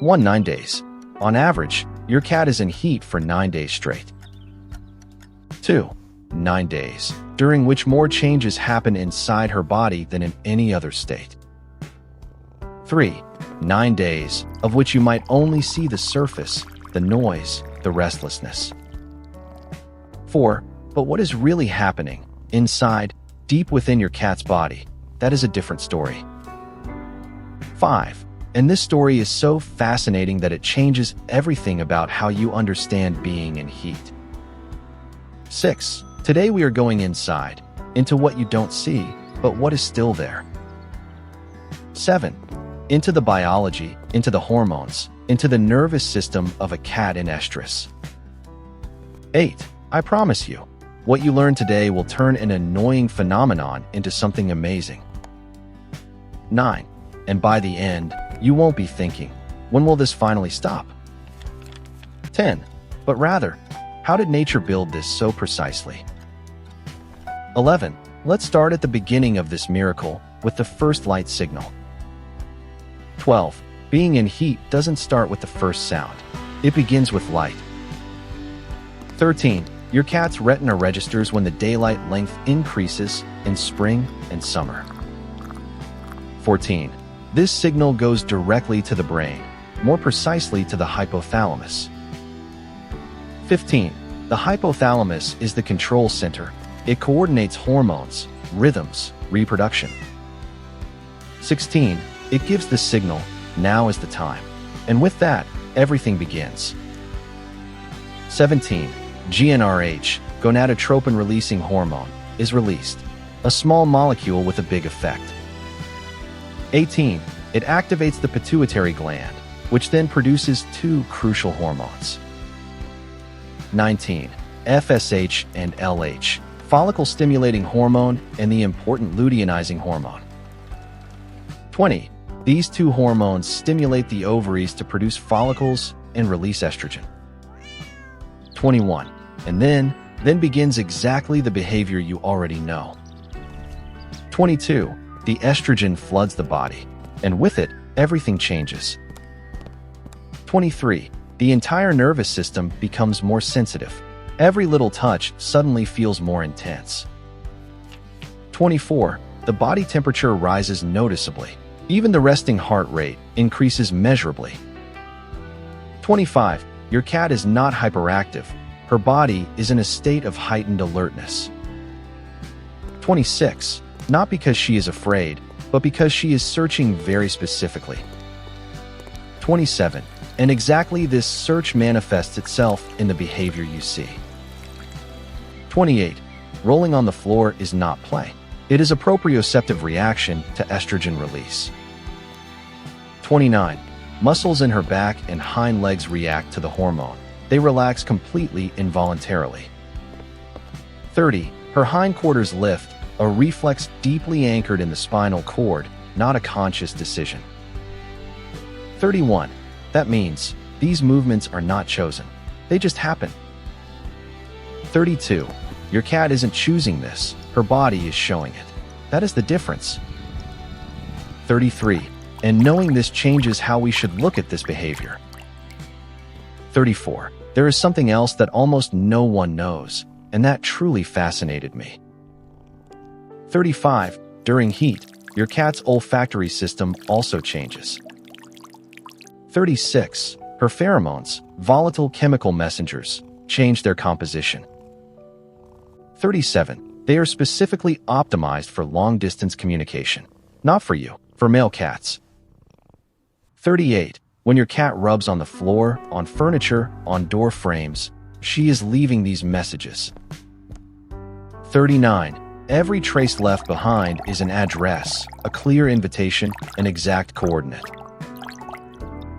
9 days. On average, your cat is in heat for 9 days straight. 2. 9 days, during which more changes happen inside her body than in any other state. 3. 9 days, of which you might only see the surface, the noise, the restlessness. 4. But what is really happening, inside, deep within your cat's body, that is a different story. 5. And this story is so fascinating that it changes everything about how you understand being in heat. 6. Today we are going inside, into what you don't see, but what is still there. 7. Into the biology, into the hormones, into the nervous system of a cat in estrus. 8. I promise you, what you learn today will turn an annoying phenomenon into something amazing. 9. And by the end, you won't be thinking, when will this finally stop? 10. But rather, how did nature build this so precisely? 11. Let's start at the beginning of this miracle with the first light signal. 12. Being in heat doesn't start with the first sound. It begins with light. 13. Your cat's retina registers when the daylight length increases in spring and summer. 14. This signal goes directly to the brain, more precisely to the hypothalamus. 15. The hypothalamus is the control center. It coordinates hormones, rhythms, reproduction. 16. It gives the signal, now is the time. And with that, everything begins. 17. GnRH, gonadotropin-releasing hormone, is released, a small molecule with a big effect. 18. It activates the pituitary gland, which then produces two crucial hormones. 19. FSH and LH, follicle-stimulating hormone and the important luteinizing hormone. 20. These two hormones stimulate the ovaries to produce follicles and release estrogen. 21. And then begins exactly the behavior you already know. 22. The estrogen floods the body, and with it, everything changes. 23. The entire nervous system becomes more sensitive. Every little touch suddenly feels more intense. 24. The body temperature rises noticeably. Even the resting heart rate increases measurably. 25. Your cat is not hyperactive. Her body is in a state of heightened alertness. 26. Not because she is afraid, but because she is searching very specifically. 27. And exactly this search manifests itself in the behavior you see. 28. Rolling on the floor is not play. It is a proprioceptive reaction to estrogen release. 29. Muscles in her back and hind legs react to the hormone. They relax completely involuntarily. 30. Her hindquarters lift, a reflex deeply anchored in the spinal cord, not a conscious decision. 31. That means these movements are not chosen. They just happen. 32. Your cat isn't choosing this. Her body is showing it. That is the difference. 33. And knowing this changes how we should look at this behavior. 34. There is something else that almost no one knows, and that truly fascinated me. 35. During heat, your cat's olfactory system also changes. 36. Her pheromones, volatile chemical messengers, change their composition. 37. They are specifically optimized for long-distance communication. Not for you, for male cats. 38. When your cat rubs on the floor, on furniture, on door frames, she is leaving these messages. 39. Every trace left behind is an address, a clear invitation, an exact coordinate.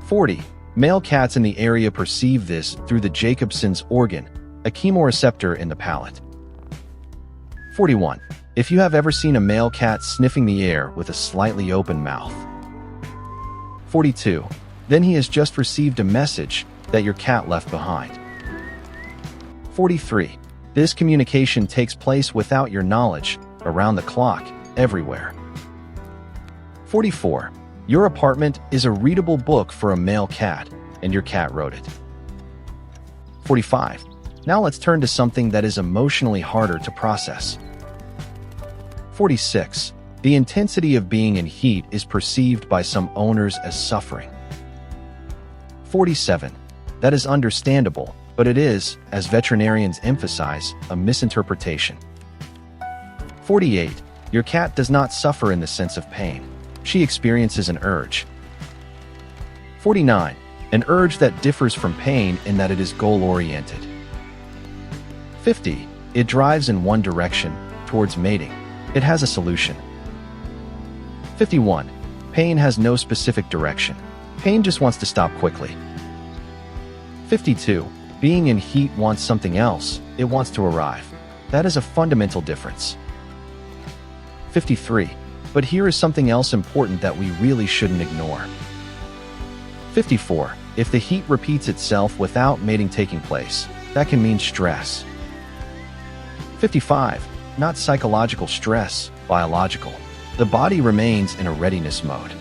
40. Male cats in the area perceive this through the Jacobson's organ, a chemoreceptor in the palate. 41. If you have ever seen a male cat sniffing the air with a slightly open mouth. 42. Then he has just received a message that your cat left behind. 43. This communication takes place without your knowledge, around the clock, everywhere. 44. Your apartment is a readable book for a male cat, and your cat wrote it. 45. Now let's turn to something that is emotionally harder to process. 46. The intensity of being in heat is perceived by some owners as suffering. 47. That is understandable, but it is, as veterinarians emphasize, a misinterpretation. 48. Your cat does not suffer in the sense of pain. She experiences an urge. 49. An urge that differs from pain in that it is goal-oriented. 50. It drives in one direction, towards mating. It has a solution. 51. Pain has no specific direction. Pain just wants to stop quickly. 52. Being in heat wants something else. It wants to arrive. That is a fundamental difference. 53. But here is something else important that we really shouldn't ignore. 54. If the heat repeats itself without mating taking place, that can mean stress. 55. Not psychological stress, biological. The body remains in a readiness mode.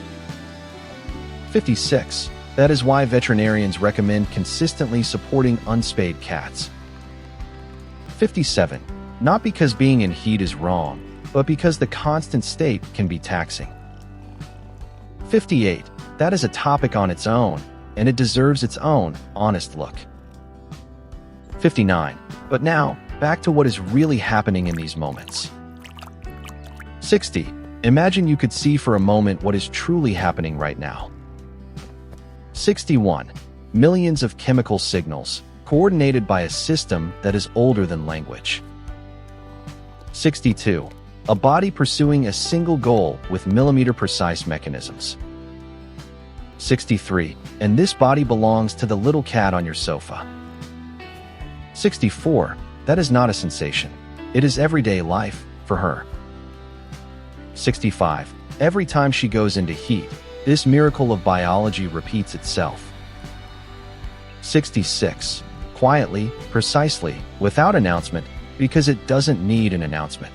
56. That is why veterinarians recommend consistently supporting unspayed cats. 57. Not because being in heat is wrong, but because the constant state can be taxing. 58. That is a topic on its own, and it deserves its own honest look. 59. But now, back to what is really happening in these moments. 60. Imagine you could see for a moment what is truly happening right now. 61. Millions of chemical signals, coordinated by a system that is older than language. 62. A body pursuing a single goal with millimeter-precise mechanisms. 63. And this body belongs to the little cat on your sofa. 64. That is not a sensation. It is everyday life for her. 65. Every time she goes into heat, this miracle of biology repeats itself. 66. Quietly, precisely, without announcement, because it doesn't need an announcement.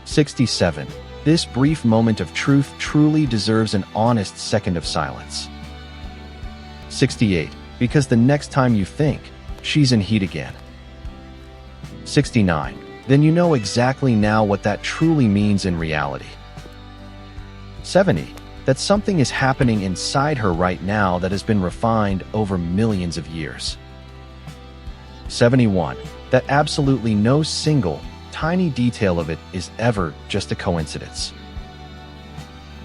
67. This brief moment of truth truly deserves an honest second of silence. 68. Because the next time you think, she's in heat again. 69. Then you know exactly now what that truly means in reality. 70. That something is happening inside her right now that has been refined over millions of years. 71. That absolutely no single, tiny detail of it is ever just a coincidence.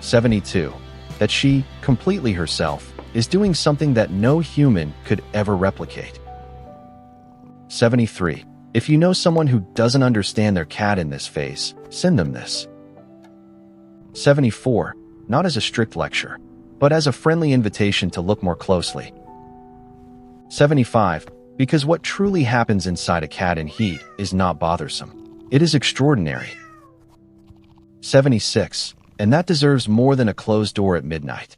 72. That she, completely herself, is doing something that no human could ever replicate. 73. If you know someone who doesn't understand their cat in this phase, send them this. 74. Not as a strict lecture, but as a friendly invitation to look more closely. 75. Because what truly happens inside a cat in heat is not bothersome. It is extraordinary. 76. And that deserves more than a closed door at midnight.